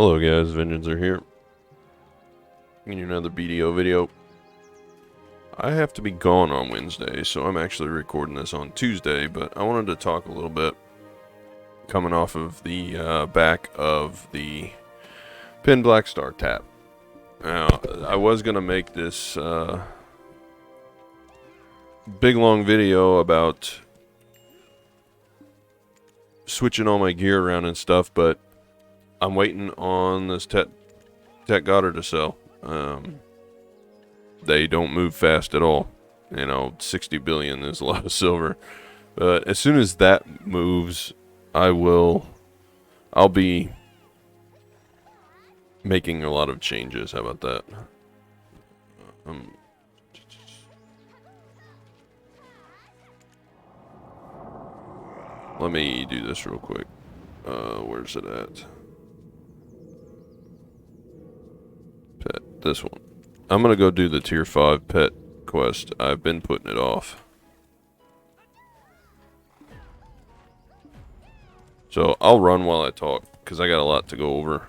Hello guys, Vengeancer here. In another BDO video. I have to be gone on Wednesday, so I'm actually recording this on Tuesday, but I wanted to talk a little bit coming off of the back of the Pin Black Star tap. Now, I was going to make this big long video about switching all my gear around and stuff, but I'm waiting on this tech godr to sell. They don't move fast at all. 60 billion is a lot of silver. But as soon as that moves, I'll be making a lot of changes. How about that? Let me do this real quick. Where's it at? Pet, this one. I'm gonna go do the tier 5 pet quest. I've been putting it off. So I'll run while I talk, because I got a lot to go over.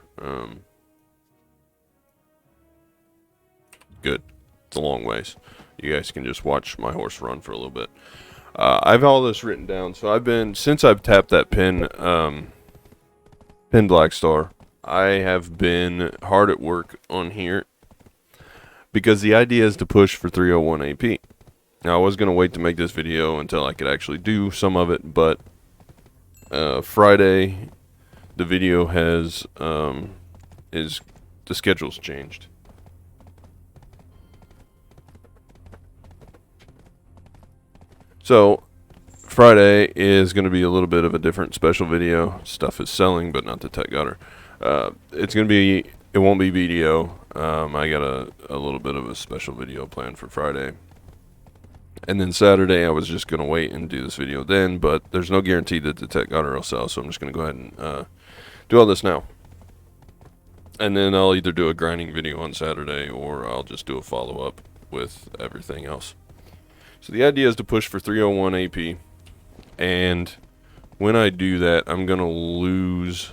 Good. It's a long ways. You guys can just watch my horse run for a little bit. I've all this written down. So since I've tapped that pin Black Star, I have been hard at work on here. Because the idea is to push for 301 AP. Now, I was going to wait to make this video until I could actually do some of it, but Friday, the video the schedule's changed. So, Friday is going to be a little bit of a different special video. Stuff is selling, but not the tech godr. It won't be BDO. I got a little bit of a special video planned for Friday. And then Saturday, I was just going to wait and do this video then, but there's no guarantee that the tech godr will sell, so I'm just going to go ahead and do all this now. And then I'll either do a grinding video on Saturday, or I'll just do a follow-up with everything else. So the idea is to push for 301 AP, and when I do that, I'm going to lose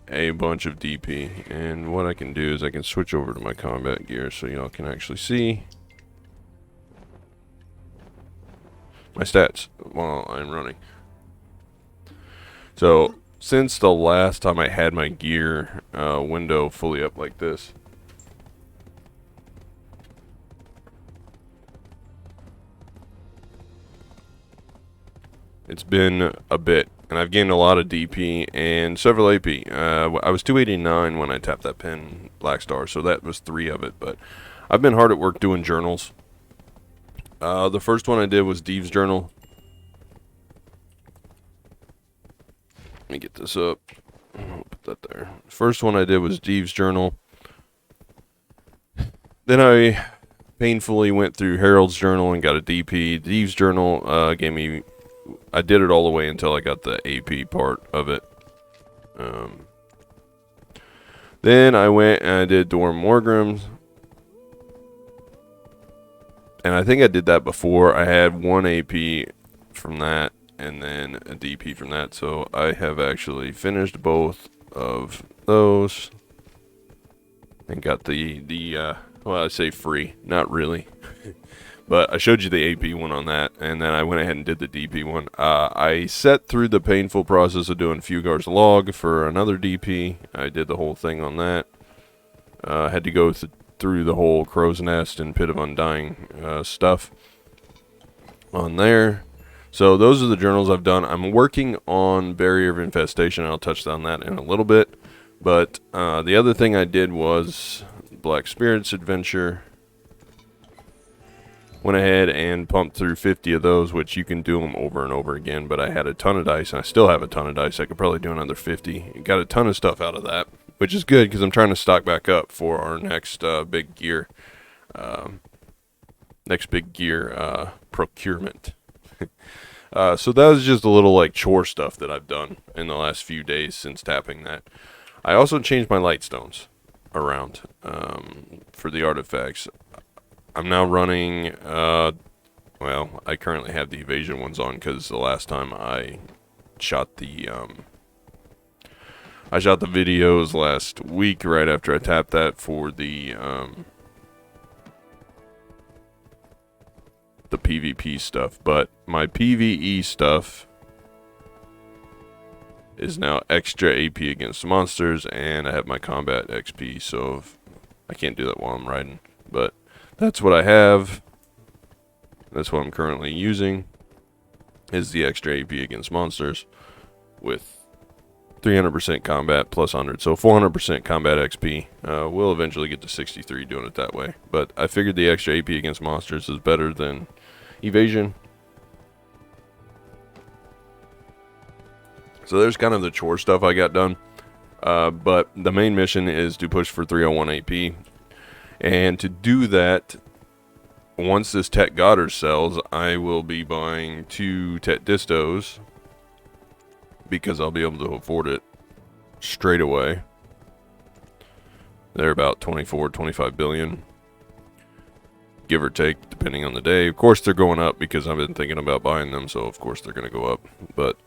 a bunch of DP, and what I can do is I can switch over to my combat gear so y'all can actually see my stats while I'm running. So since the last time I had my gear window fully up like this, it's been a bit, and I've gained a lot of DP and several AP. I was 289 when I tapped that pin Black Star, so that was 3 of it. But I've been hard at work doing journals. The first one I did was Deve's journal. Let me get this up. I'll put that there. First one I did was Deve's journal. Then I painfully went through Harold's journal and got a DP. Deve's journal gave me... I did it all the way until I got the AP part of it. Then I went and I did Dorm Morgrams. And I think I did that before. I had 1 AP from that and then a DP from that. So I have actually finished both of those. And got well, I say free. Not really. But I showed you the AP one on that, and then I went ahead and did the DP one. I set through the painful process of doing Fugar's log for another DP. I did the whole thing on that. Had to go through the whole Crow's Nest and Pit of Undying stuff on there. So those are the journals I've done. I'm working on Barrier of Infestation. I'll touch on that in a little bit. But the other thing I did was Black Spirits Adventure. Went ahead and pumped through 50 of those, which you can do them over and over again, but I had a ton of dice, and I still have a ton of dice. I could probably do another 50. Got a ton of stuff out of that, which is good, because I'm trying to stock back up for our next big gear. Procurement. So that was just a little chore stuff that I've done in the last few days since tapping that. I also changed my light stones around for the artifacts. I'm now running, well, I currently have the evasion ones on because the last time I shot the I shot the videos last week right after I tapped that for the PvP stuff, but my PvE stuff is now extra AP against monsters, and I have my combat XP, so I can't do that while I'm riding. But that's what I have. That's what I'm currently using, is the extra AP against monsters with 300% combat plus 100, so 400% combat XP. We'll eventually get to 63 doing it that way, but I figured the extra AP against monsters is better than evasion. So there's kind of the chore stuff I got done. But the main mission is to push for 301 AP. And to do that, once this Tech godr sells, I will be buying 2 Tech distos, because I'll be able to afford it straight away. They're about 24, 25 billion. Give or take, depending on the day. Of course, they're going up because I've been thinking about buying them, so of course they're going to go up. But,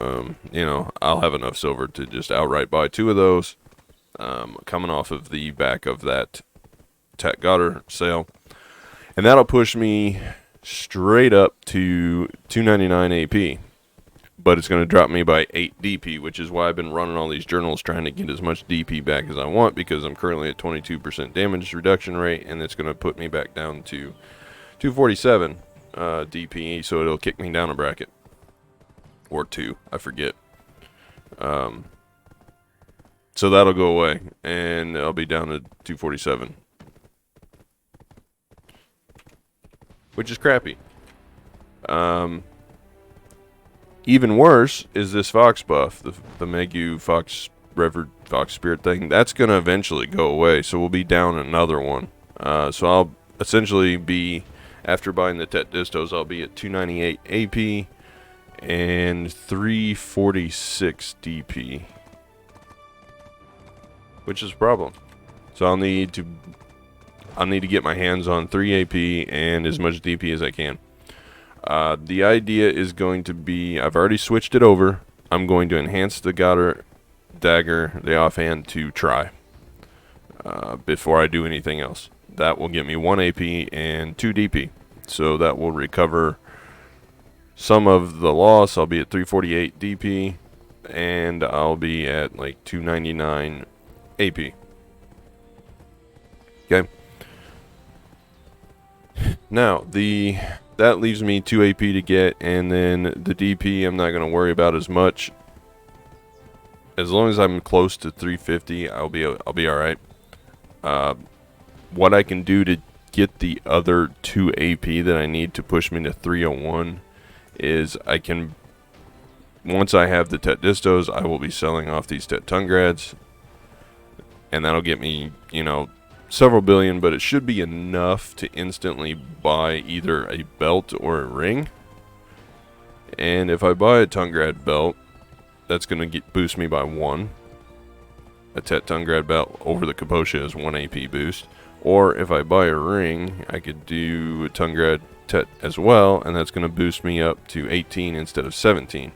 you know, I'll have enough silver to just outright buy 2 of those, coming off of the back of that Tech godr sale. And that'll push me straight up to 299 AP. But it's going to drop me by 8 DP, which is why I've been running all these journals trying to get as much DP back as I want, because I'm currently at 22% damage reduction rate, and it's going to put me back down to 247 DP, so it'll kick me down a bracket. Or 2, I forget. So that'll go away, and I'll be down to 247. Which is crappy. Even worse is this fox buff, the Megu Fox Revered Fox Spirit thing. That's going to eventually go away, so we'll be down another one. So I'll essentially be, after buying the Tet Distos, I'll be at 298 AP and 346 DP, which is a problem. So I'll need to get my hands on 3 AP and as much DP as I can. The idea is going to be, I've already switched it over. I'm going to enhance the godr dagger, the offhand, to try before I do anything else. That will get me 1 AP and 2 DP. So that will recover some of the loss. I'll be at 348 DP, and I'll be at like 299 AP. Okay. Now, that leaves me 2 AP to get, and then the DP I'm not going to worry about as much. As long as I'm close to 350, I'll be all right. What I can do to get the other 2 AP that I need to push me to 301 is I can, once I have the Tet Distos, I will be selling off these Tet Tungrads, and that'll get me, you know, several billion, but it should be enough to instantly buy either a belt or a ring. And if I buy a Tungrad belt, that's going to boost me by 1. A Tet Tungrad belt over the Kaposha is 1 AP boost. Or if I buy a ring, I could do a Tungrad Tet as well, and that's going to boost me up to 18 instead of 17.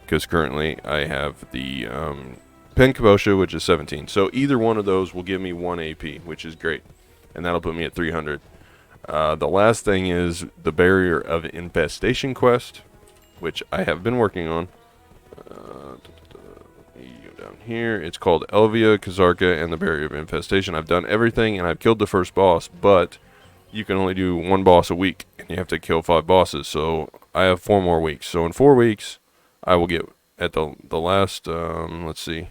Because currently I have the Pen Kaposha, which is 17. So either one of those will give me 1 AP, which is great. And that'll put me at 300. The last thing is the Barrier of Infestation quest, which I have been working on. You go down here. It's called Elvia, Kazarka, and the Barrier of Infestation. I've done everything, and I've killed the first boss, but you can only do 1 boss a week, and you have to kill 5 bosses. So I have 4 more weeks. So in 4 weeks, I will get at the last, let's see,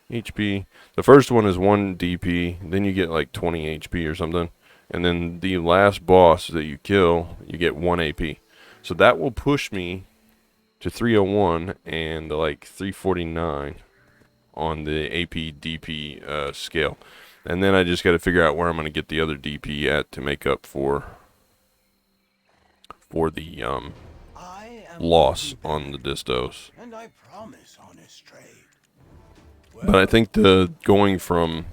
HP. The first one is 1 DP, then you get like 20 HP or something. And then the last boss that you kill, you get 1 AP. So that will push me to 301 and like 349 on the AP DP scale. And then I just got to figure out where I'm going to get the other DP at to make up for the loss on the distos. And I promise honest trade. But I think the going from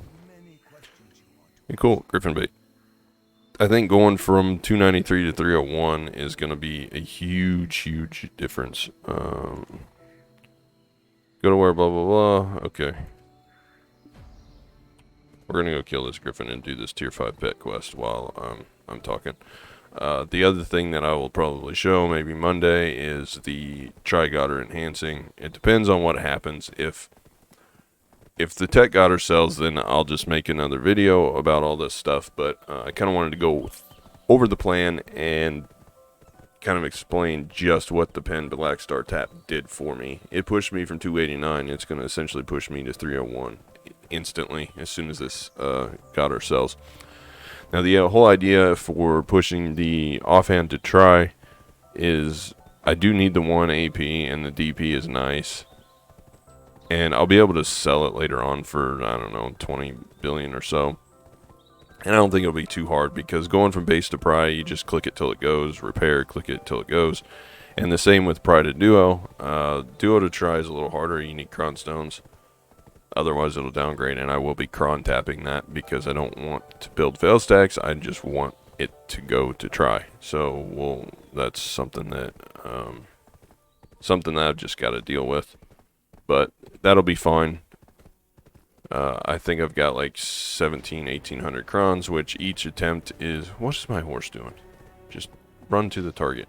cool Griffin bait. I think going from 293 to 301 is going to be a huge difference. Go to where blah blah blah. Okay. We're gonna go kill this griffin and do this tier 5 pet quest while I'm talking. The other thing that I will probably show maybe Monday is the try godr enhancing. It depends on what happens. If the tech godr sells, then I'll just make another video about all this stuff. But I kind of wanted to go over the plan and kind of explain just what the pen Black Star tap did for me. It pushed me from 289. It's going to essentially push me to 301 instantly as soon as this godr sells. Now the whole idea for pushing the offhand to try is I do need the 1 AP and the DP is nice. And I'll be able to sell it later on for, I don't know, 20 billion or so. And I don't think it'll be too hard because going from base to pry, you just click it till it goes, repair, click it till it goes. And the same with pry to duo. Duo to try is a little harder. You need cron stones. Otherwise, it'll downgrade, and I will be cron tapping that because I don't want to build fail stacks. I just want it to go to try. So that's something that I've just got to deal with. But that'll be fine. I think I've got like 1,800 crons, which each attempt is... What is my horse doing? Just run to the target.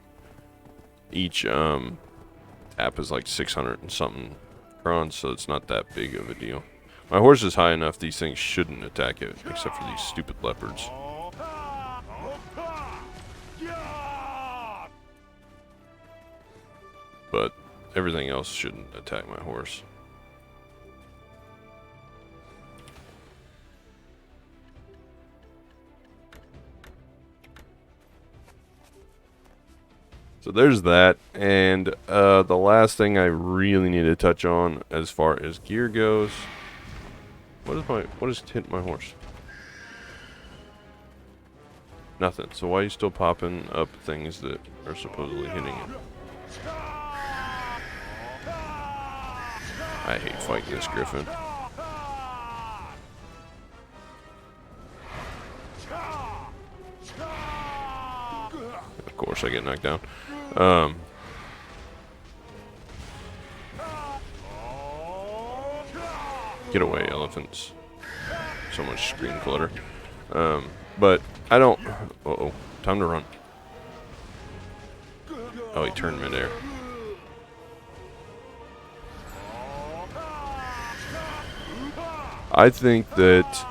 Each tap is like 600 and something crons, so it's not that big of a deal. My horse is high enough, these things shouldn't attack it, except for these stupid leopards. But everything else shouldn't attack my horse. So there's that, and the last thing I really need to touch on as far as gear goes. What is hitting my horse? Nothing. So why are you still popping up things that are supposedly hitting it? I hate fighting this griffin. Of course I get knocked down. Get away, elephants. So much screen clutter. But I don't... Uh-oh. Time to run. Oh, he turned midair. I think that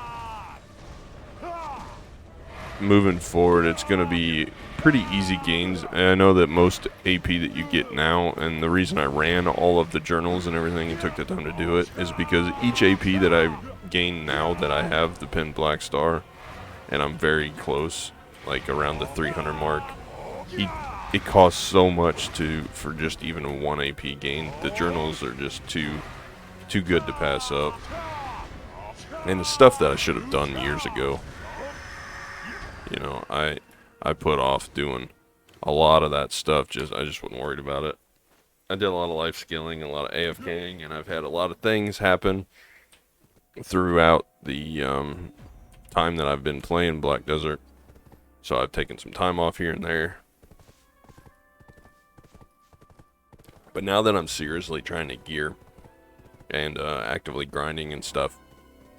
moving forward, it's going to be pretty easy gains. And I know that most AP that you get now, and the reason I ran all of the journals and everything and took the time to do it, is because each AP that I gain now that I have the pin Black Star, and I'm very close, like around the 300 mark, it costs so much for just even a 1 AP gain. The journals are just too good to pass up. And the stuff that I should have done years ago. You know, I put off doing a lot of that stuff. I just wasn't worried about it. I did a lot of life skilling, a lot of AFKing, and I've had a lot of things happen throughout the time that I've been playing Black Desert. So I've taken some time off here and there. But now that I'm seriously trying to gear and actively grinding and stuff,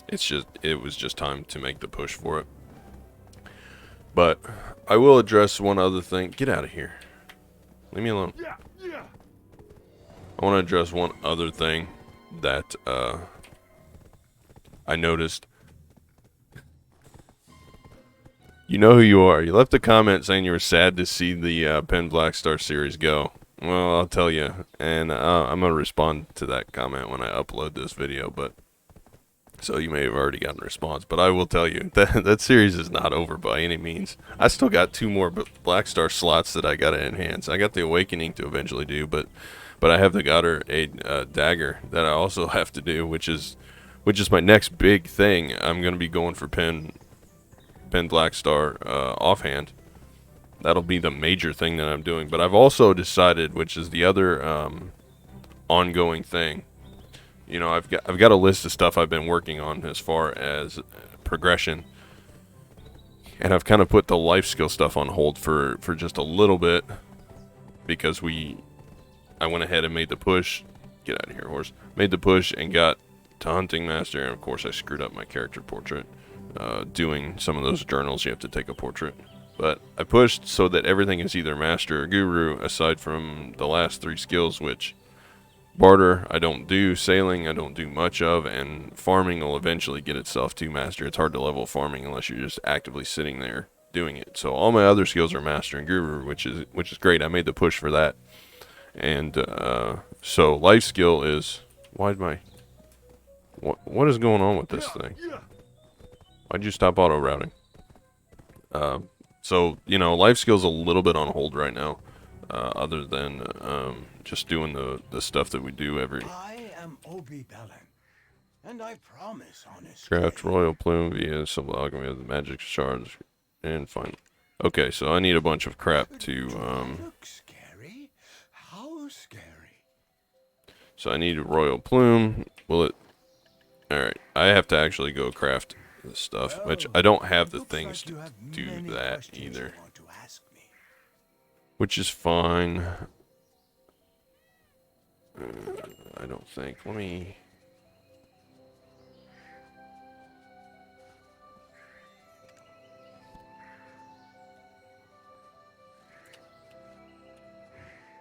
it was just time to make the push for it. But I will address one other thing. Get out of here. Leave me alone. I want to address one other thing that I noticed. You know who you are. You left a comment saying you were sad to see the Pen Black Star series go. Well, I'll tell you. And I'm going to respond to that comment when I upload this video. But so you may have already gotten a response, but I will tell you that series is not over by any means. I still got 2 more Black Star slots that I got to enhance. I got the Awakening to eventually do, but I have the godr a dagger that I also have to do, which is my next big thing. I'm going to be going for Pen Black Star offhand. That'll be the major thing that I'm doing. But I've also decided, which is the other ongoing thing. You know, I've got a list of stuff I've been working on as far as progression, and I've kind of put the life skill stuff on hold for just a little bit because I went ahead and made the push. Get out of here, horse. Made the push and got to hunting master, and of course I screwed up my character portrait. Doing some of those journals, you have to take a portrait. But I pushed so that everything is either master or guru, aside from the last 3 skills, which barter I don't do, sailing I don't do much of, and farming will eventually get itself to master. It's hard to level farming unless you're just actively sitting there doing it. So all my other skills are master and guru, which is great. I made the push for that. And so life skill is, what is going on with this thing? Why'd you stop auto routing? So, you know, life skill's a little bit on hold right now, other than just doing the stuff that we do every... I am Obi Bellin, and I promise honest Craft trade. royal plume via simple alchemy of the magic shards, and fine. Okay, so I need a bunch of crap to... Do I look scary? How scary? So I need a royal plume. Will it... Alright, I have to actually go craft this stuff, which I don't have the Looks things like you to have do many that questions you either. want to ask me. Which is fine. I don't think. Let me...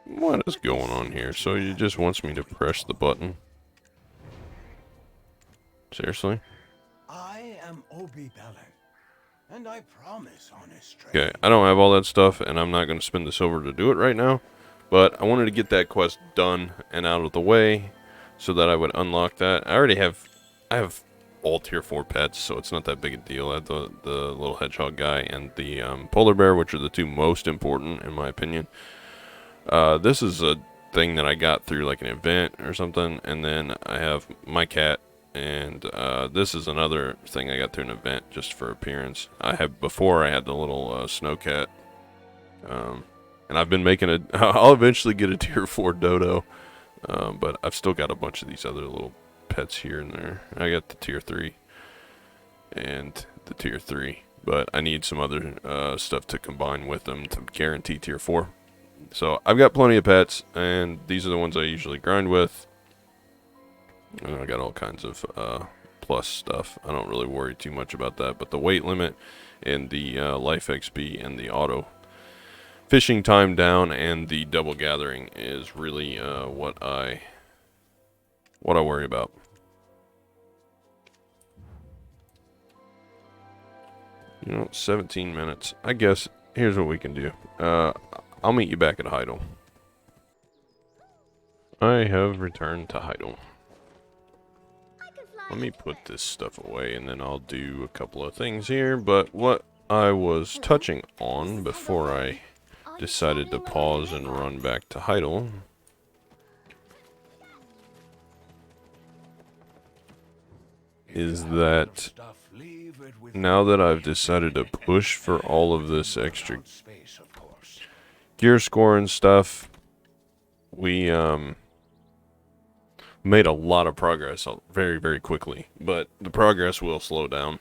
What is going on here? So he just wants me to press the button? Seriously? I am Obi Bellin, and I promise honest trade. Okay, I don't have all that stuff, and I'm not going to spend the silver to do it right now. But I wanted to get that quest done and out of the way so that I would unlock that. I have all tier 4 pets, so it's not that big a deal. I have the little hedgehog guy and the polar bear, which are the 2 most important in my opinion. This is a thing that I got through like an event or something, and then I have my cat, and this is another thing I got through an event just for appearance. I had the little snow cat. And I've been making I'll eventually get a tier 4 dodo, but I've still got a bunch of these other little pets here and there. I got the tier 3 and the tier 3, but I need some other stuff to combine with them to guarantee tier 4. So I've got plenty of pets, and these are the ones I usually grind with. And I got all kinds of plus stuff. I don't really worry too much about that, but the weight limit and the life XP and the auto fishing time down and the double gathering is really what I worry about. You know, 17 minutes. I guess here's what we can do. I'll meet you back at Heidel. I have returned to Heidel. Let me put this stuff away, and then I'll do a couple of things here. But what I was touching on before I decided to pause and run back to Heidel is that now that I've decided to push for all of this extra gear score and stuff, we made a lot of progress very, very quickly, but the progress will slow down.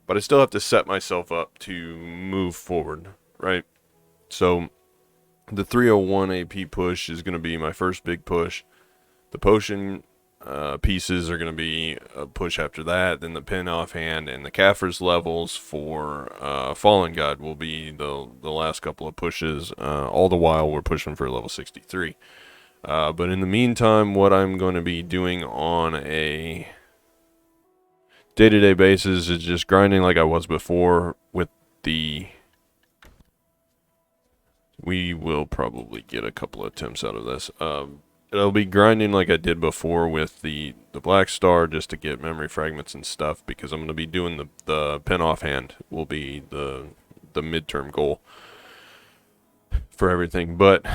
But I still have to set myself up to move forward, right? So the 301 AP push is going to be my first big push. The potion pieces are going to be a push after that. Then the pin offhand and the Kaffir's levels for Fallen God will be the last couple of pushes. All the while we're pushing for level 63. But in the meantime, what I'm going to be doing on a day-to-day basis is just grinding like I was before with the... We will probably get a couple of attempts out of this. It'll be grinding like I did before with the Black Star just to get memory fragments and stuff, because I'm going to be doing the pin offhand will be the midterm goal for everything. But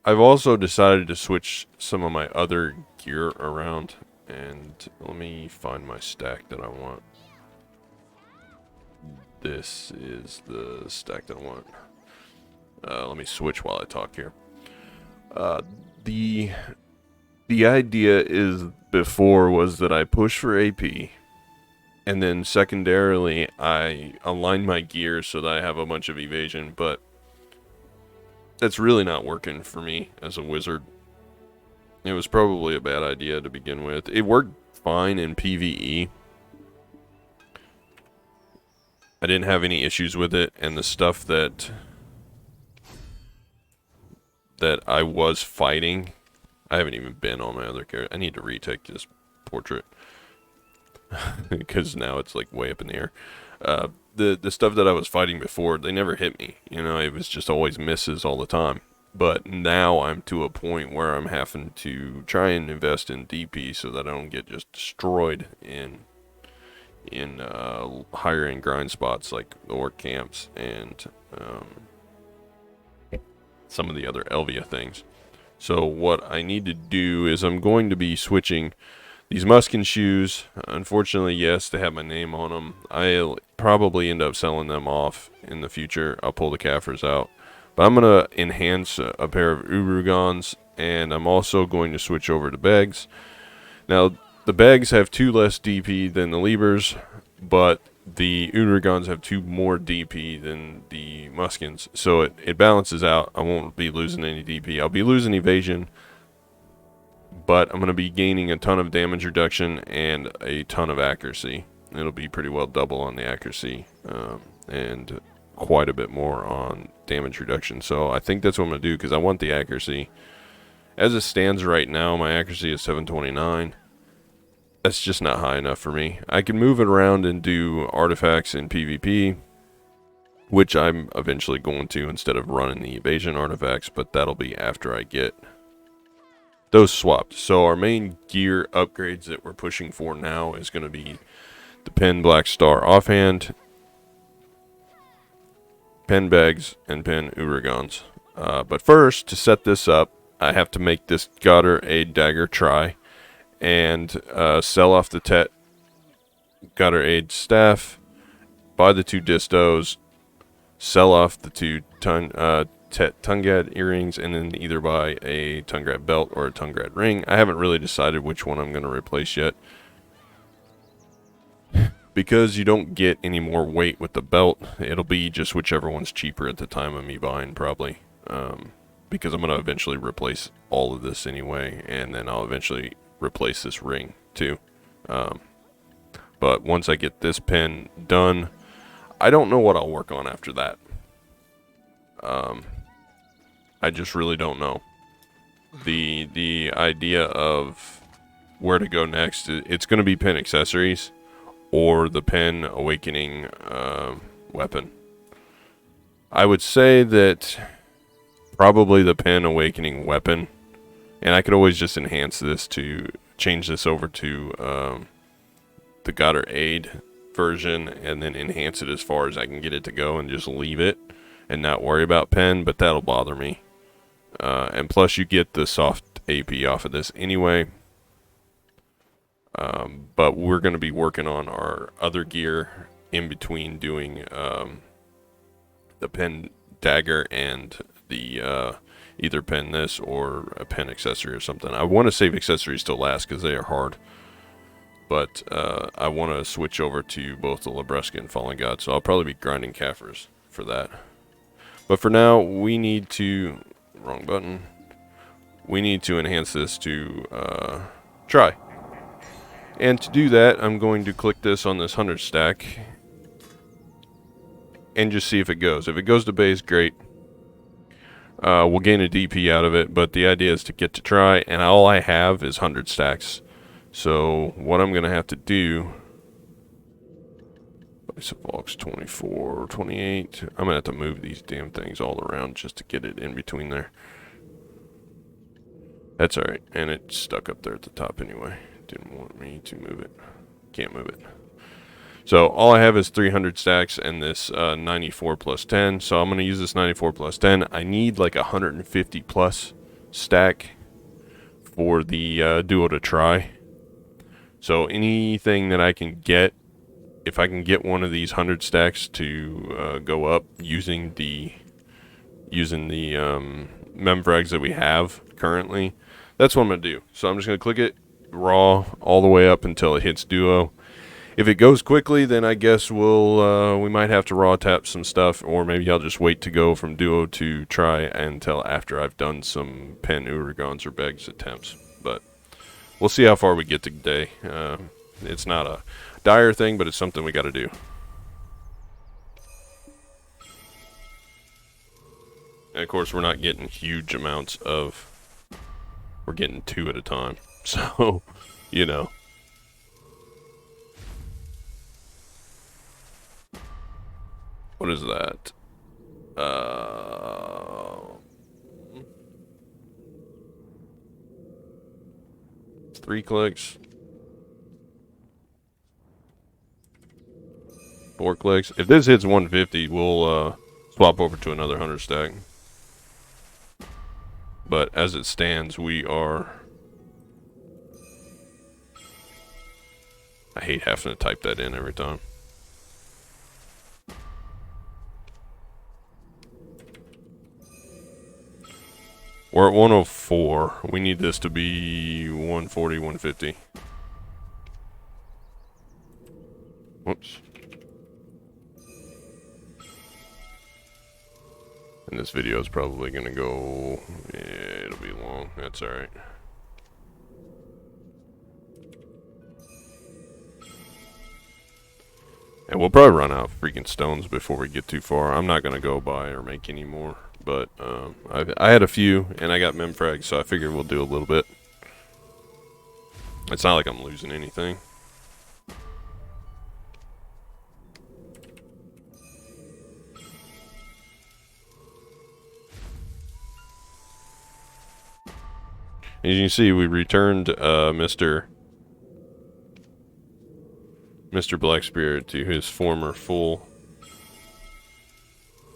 I've also decided to switch some of my other gear around, and let me find my stack that I want. This is the stack that I want. Let me switch while I talk here. The idea is before was that I push for AP, and then secondarily I align my gear so that I have a bunch of evasion, but that's really not working for me as a wizard. It was probably a bad idea to begin with. It worked fine in PvE. I didn't have any issues with it, and the stuff that I was fighting, I haven't even been on my other character. I need to retake this portrait because now it's like way up in the air. The stuff that I was fighting before, they never hit me. You know, it was just always misses all the time. But now I'm to a point where I'm having to try and invest in DP so that I don't get just destroyed in higher end grind spots like the orc camps and some of the other Elvia things. So what I need to do is I'm going to be switching these Muskin shoes. Unfortunately, yes, they have my name on them. I'll probably end up selling them off in the future. I'll pull the Kafirs out. But I'm going to enhance a pair of Urugons, and I'm also going to switch over to Begs. Now, the Begs have 2 less DP than the Liebers, but the Urugons have 2 more DP than the Muskins. So it balances out. I won't be losing any DP. I'll be losing evasion, but I'm going to be gaining a ton of damage reduction and a ton of accuracy. It'll be pretty well double on the accuracy, and quite a bit more on damage reduction. So I think that's what I'm going to do, because I want the accuracy. As it stands right now, my accuracy is 729. That's just not high enough for me. I can move it around and do artifacts in PvP, which I'm eventually going to instead of running the evasion artifacts, but that'll be after I get those swapped. So our main gear upgrades that we're pushing for now is going to be the Pen Black Star Offhand, Pen Bags, and Pen Urugons. But first, to set this up, I have to make this godr Aid Dagger try and sell off the godr Aid Staff, buy the 2 distos, sell off the 2 Tungad earrings, and then either buy a Tungad belt or a Tungad ring. I haven't really decided which one I'm going to replace yet, because you don't get any more weight with the belt. It'll be just whichever one's cheaper at the time of me buying, probably, because I'm going to eventually replace all of this anyway, and then I'll eventually replace this ring too. But once I get this pen done, I don't know what I'll work on after that. I just really don't know. The idea of where to go next, it's going to be pen accessories or the Pen Awakening weapon. I would say that probably the Pen Awakening weapon, and I could always just enhance this to change this over to the godr Aid version and then enhance it as far as I can get it to go and just leave it and not worry about pen, but that'll bother me. And plus you get the soft AP off of this anyway. But we're going to be working on our other gear in between doing the pen dagger and the either pen this or a pen accessory or something. I want to save accessories till last because they are hard. But I want to switch over to both the Labreska and Fallen God, so I'll probably be grinding Kafirs for that. But for now, we need to... Wrong button. We need to enhance this to try. And to do that, I'm going to click this on this 100 stack and just see if it goes. If it goes to base, great. We'll gain a DP out of it, but the idea is to get to try, and all I have is 100 stacks. So what I'm going to have to do, Biceps 24, 28, I'm going to have to move these damn things all around just to get it in between there. That's alright, and it's stuck up there at the top anyway. Didn't want me to move it. Can't move it. So all I have is 300 stacks and this 94 plus 10. So I'm going to use this 94 plus 10. I need like 150 plus stack for the duo to try. So anything that I can get, if I can get one of these 100 stacks to go up using the memfrags that we have currently, that's what I'm going to do. So I'm just going to click it raw all the way up until it hits duo. If it goes quickly, then I guess we might have to raw tap some stuff, or maybe I'll just wait to go from duo to try until after I've done some pen Urugons or Begs attempts. But we'll see how far we get today. It's not a dire thing, but it's something we got to do. And of course, we're not getting huge amounts of. We're getting 2 at a time, so you know. What is that? 3 clicks. 4 clicks. If this hits 150, we'll swap over to another 100 stack. But as it stands, we are... I hate having to type that in every time. We're at 104. We need this to be 140, 150. Whoops. And this video is probably going to go... Yeah, it'll be long. That's alright. And we'll probably run out of freaking stones before we get too far. I'm not going to go buy or make any more. But I had a few, and I got memfrags, so I figured we'll do a little bit. It's not like I'm losing anything. As you can see, we returned Mr. Black Spirit to his former full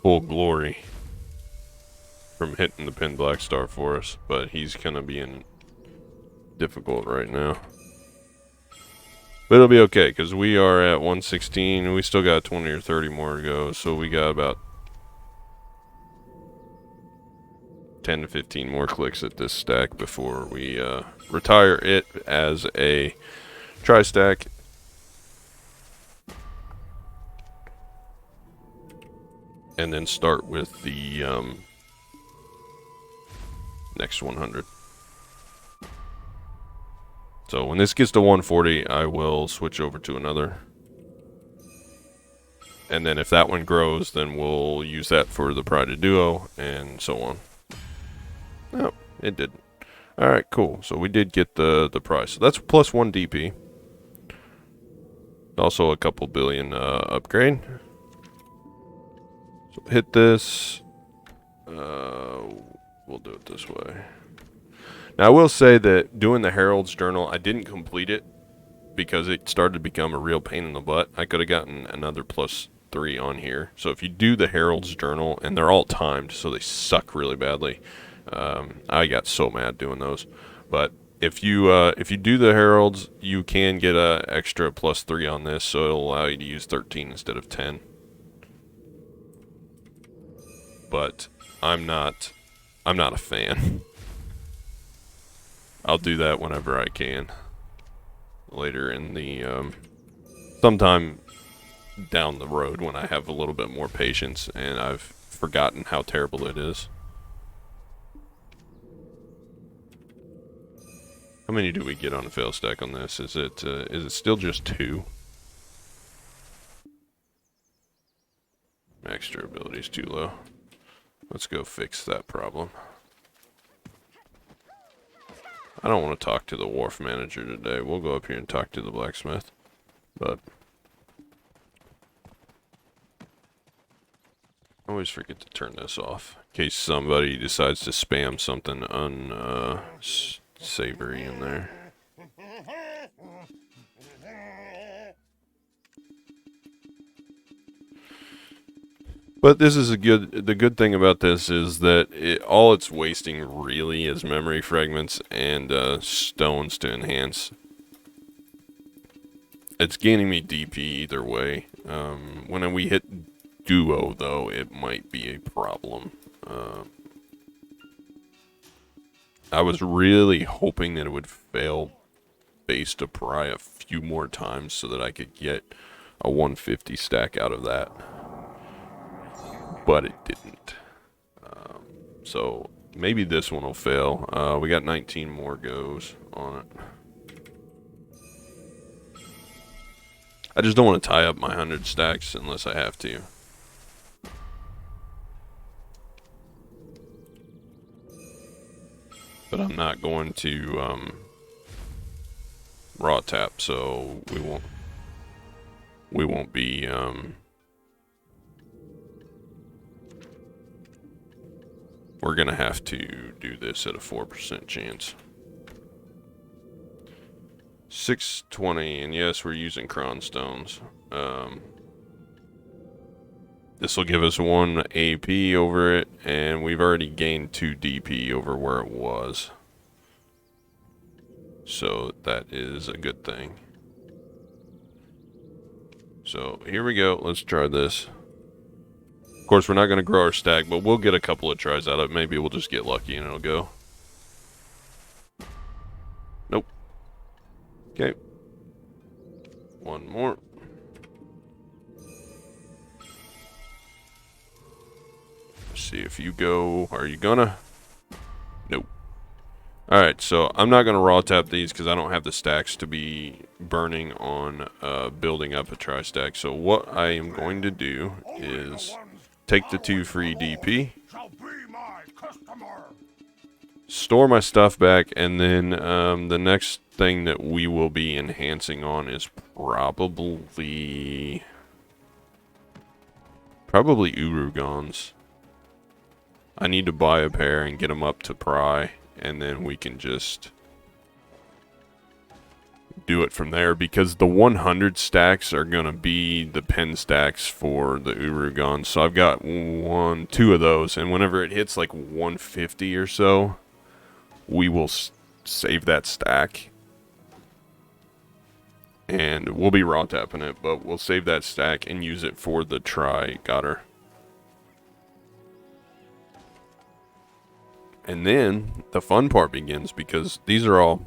glory from hitting the pin black star for us, but he's gonna be in difficult right now. But it'll be okay, because we are at 116, and we still got 20 or 30 more to go, so we got about 10 to 15 more clicks at this stack before we retire it as a tri-stack. And then start with the next 100. So when this gets to 140, I will switch over to another. And then if that one grows, then we'll use that for the Pride Duo, and so on. Oh, it didn't. Alright, cool. So we did get the prize. So that's plus 1 DP. Also a couple billion upgrade. So hit this. We'll do it this way. Now I will say that doing the Herald's Journal, I didn't complete it because it started to become a real pain in the butt. I could have gotten another plus 3 on here. So if you do the Herald's Journal, and they're all timed, so they suck really badly. I got so mad doing those. But if you do the Heralds, you can get a extra plus 3 on this, so it'll allow you to use 13 instead of 10. But I'm not a fan. I'll do that whenever I can. Later in the sometime down the road when I have a little bit more patience and I've forgotten how terrible it is. How many do we get on a fail stack on this? Is it still just 2? Max durability is too low. Let's go fix that problem. I don't want to talk to the wharf manager today. We'll go up here and talk to the blacksmith. But I always forget to turn this off in case somebody decides to spam something unsavory in there. But this is the good thing about this is that all it's wasting really is memory fragments and stones to enhance. It's gaining me DP either way. When we hit duo though, it might be a problem. I was really hoping that it would fail base to pry a few more times so that I could get a 150 stack out of that. But it didn't. So maybe this one will fail. We got 19 more goes on it. I just don't want to tie up my 100 stacks unless I have to. But I'm not going to raw tap, so we won't be we're gonna have to do this at a 4% chance. 620, and yes, we're using cron stones. This will give us 1 AP over it, and we've already gained 2 DP over where it was. So that is a good thing. So here we go. Let's try this. Of course, we're not going to grow our stack, but we'll get a couple of tries out of it. Maybe we'll just get lucky and it'll go. Nope. Okay. One more. Let's see if you go. Are you gonna? Nope. Alright, so I'm not going to raw tap these because I don't have the stacks to be burning on building up a tri-stack. So what I am going to do is take the 2 free DP, store my stuff back, and then the next thing that we will be enhancing on is probably Urugons. I need to buy a pair and get them up to pry, and then we can just do it from there, because the 100 stacks are going to be the pen stacks for the Urugons. So I've got 2 of those, and whenever it hits like 150 or so, we will save that stack. And we'll be raw tapping it, but we'll save that stack and use it for the godr. And then the fun part begins, because these are all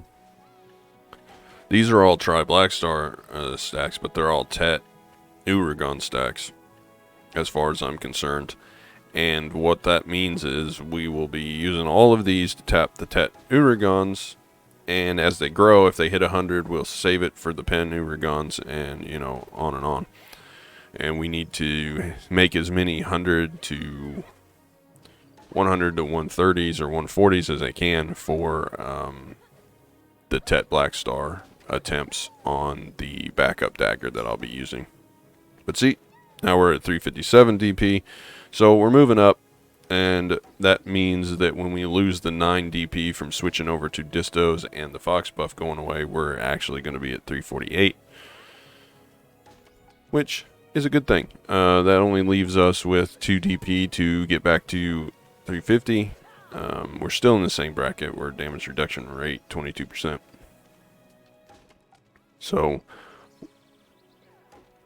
tri Blackstar stacks, but they're all Tet Urugon stacks, as far as I'm concerned. And what that means is we will be using all of these to tap the Tet Urugons, and as they grow, if they hit 100, we'll save it for the pen Urugons, and you know, on and on. And we need to make as many 100 to 130s or 140s as I can for the Tet Blackstar attempts on the backup dagger that I'll be using. But see, now we're at 357 DP, so we're moving up, and that means that when we lose the 9 DP from switching over to distos and the fox buff going away, we're actually going to be at 348, which is a good thing. That only leaves us with 2 DP to get back to 350. We're still in the same bracket. We're damage reduction rate 22%. So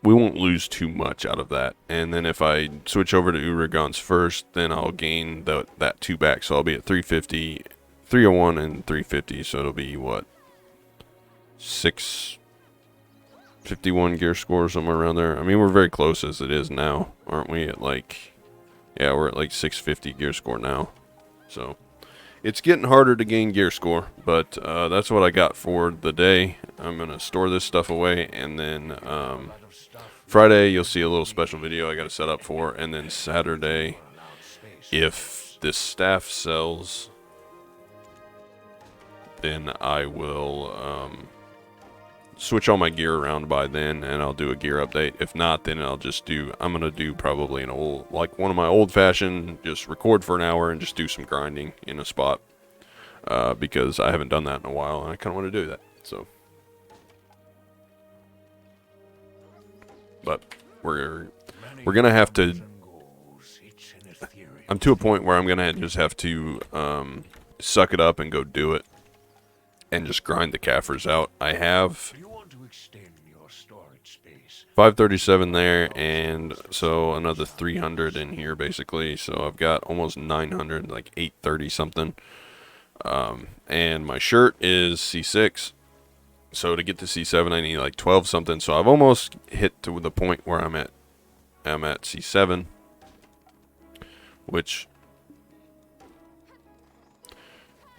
we won't lose too much out of that. And then if I switch over to Urugons first, then I'll gain that 2 back. So I'll be at 350, 301, and 350. So it'll be what? 651 gear score, somewhere around there. I mean, we're very close as it is now, aren't we? At like, yeah, we're at like 650 gear score now. So it's getting harder to gain gear score, but that's what I got for the day. I'm going to store this stuff away, and then Friday you'll see a little special video I got to set up for, and then Saturday, if this staff sells, then I will switch all my gear around by then, and I'll do a gear update. If not, then I'm going to do probably one of my old-fashioned, just record for an hour and just do some grinding in a spot, because I haven't done that in a while, and I kind of want to do that. So, but we're going to have to, I'm to a point where I'm going to just have to suck it up and go do it and just grind the Kafirs out. I have 537 there, and so another 300 in here basically. So I've got almost 900, like 830 something. And my shirt is C6. So to get to C7, I need like 12 something. So I've almost hit to the point where I'm at C7, which,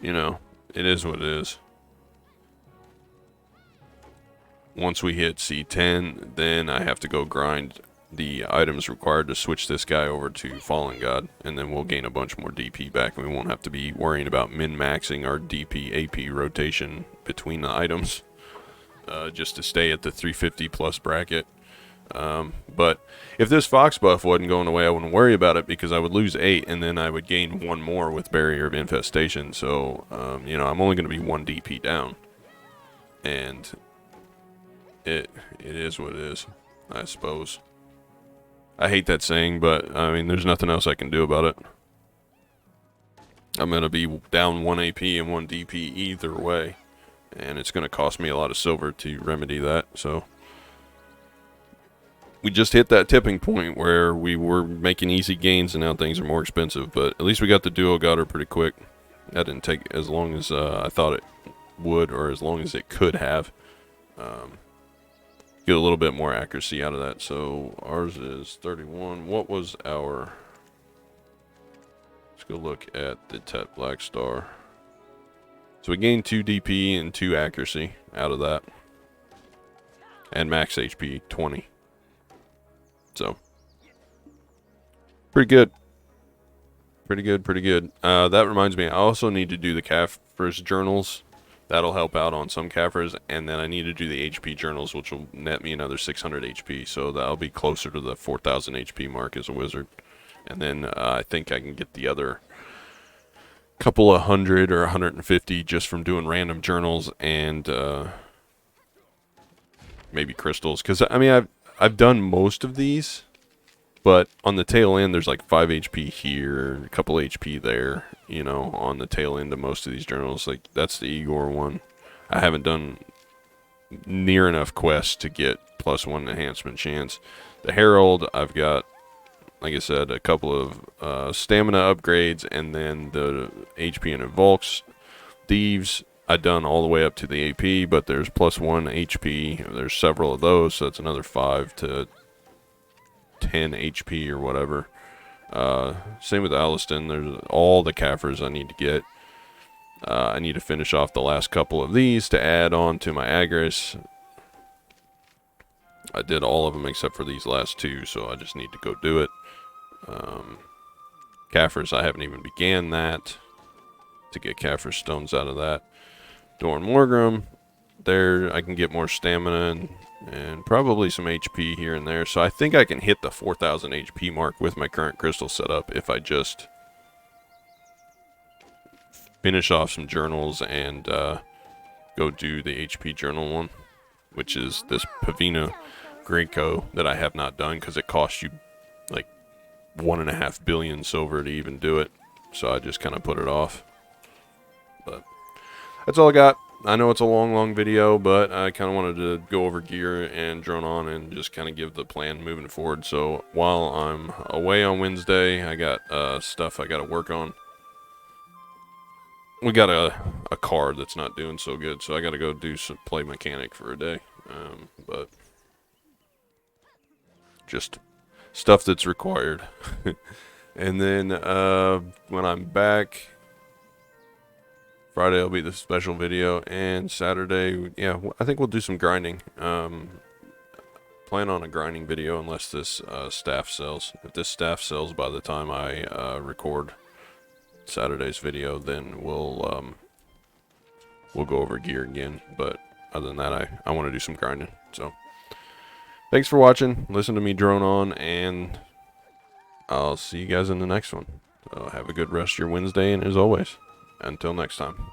you know, it is what it is. once we hit C10, then I have to go grind the items required to switch this guy over to Fallen God, and then we'll gain a bunch more DP back, and we won't have to be worrying about min-maxing our DP AP rotation between the items just to stay at the 350 plus bracket. But if this fox buff wasn't going away, I wouldn't worry about it, because I would lose 8 and then I would gain 1 more with Barrier of Infestation. So you know, I'm only going to be 1 DP down, and it is what it is, I suppose. I hate that saying, but I mean, there's nothing else I can do about it. I'm going to be down 1 AP and 1 DP either way, and it's going to cost me a lot of silver to remedy that. So we just hit that tipping point where we were making easy gains and now things are more expensive, but at least we got the duo godr pretty quick. That didn't take as long as I thought it would, or as long as it could have. Get a little bit more accuracy out of that. So ours is 31. What was our... Let's go look at the Tet Black Star. So we gained 2 DP and 2 accuracy out of that, and max HP 20. So pretty good. Pretty good. That reminds me, I also need to do the Caphras journals. That'll help out on some Caphras, and then I need to do the HP journals, which will net me another 600 HP, so that'll be closer to the 4,000 HP mark as a wizard. And then I think I can get the other couple of 100 or 150 just from doing random journals and maybe crystals. Because, I mean, I've done most of these, but on the tail end, there's like 5 HP here, a couple HP there, you know, on the tail end of most of these journals. Like, that's the Igor one. I haven't done near enough quests to get +1 enhancement chance. The Herald, I've got, like I said, a couple of stamina upgrades, and then the HP and Invulks. Thieves, I've done all the way up to the AP, but there's +1 HP. There's several of those, so it's another 5 to 10 HP or whatever. Same with Aliston. There's all the Caphras I need to get. I need to finish off the last couple of these to add on to my Agris. I did all of them except for these last 2, so I just need to go do it. Caphras, I haven't even began that to get Caphras stones out of that. Dorn Morgrim, there I can get more stamina and probably some HP here and there. So I think I can hit the 4,000 HP mark with my current crystal setup if I just finish off some journals and go do the HP journal one, which is this Pavina Greco that I have not done because it costs you like 1.5 billion silver to even do it. So I just kind of put it off. But that's all I got. I know it's a long video, but I kind of wanted to go over gear and drone on and just kind of give the plan moving forward. So while I'm away on Wednesday, I got stuff I got to work on. We got a car that's not doing so good, so I got to go do some play mechanic for a day. But just stuff that's required. And then when I'm back, Friday will be the special video, and Saturday, yeah, I think we'll do some grinding. Plan on a grinding video unless this staff sells. If this staff sells by the time I record Saturday's video, then we'll go over gear again. But other than that, I want to do some grinding. So thanks for watching. Listen to me drone on, and I'll see you guys in the next one. So have a good rest of your Wednesday, and as always, until next time.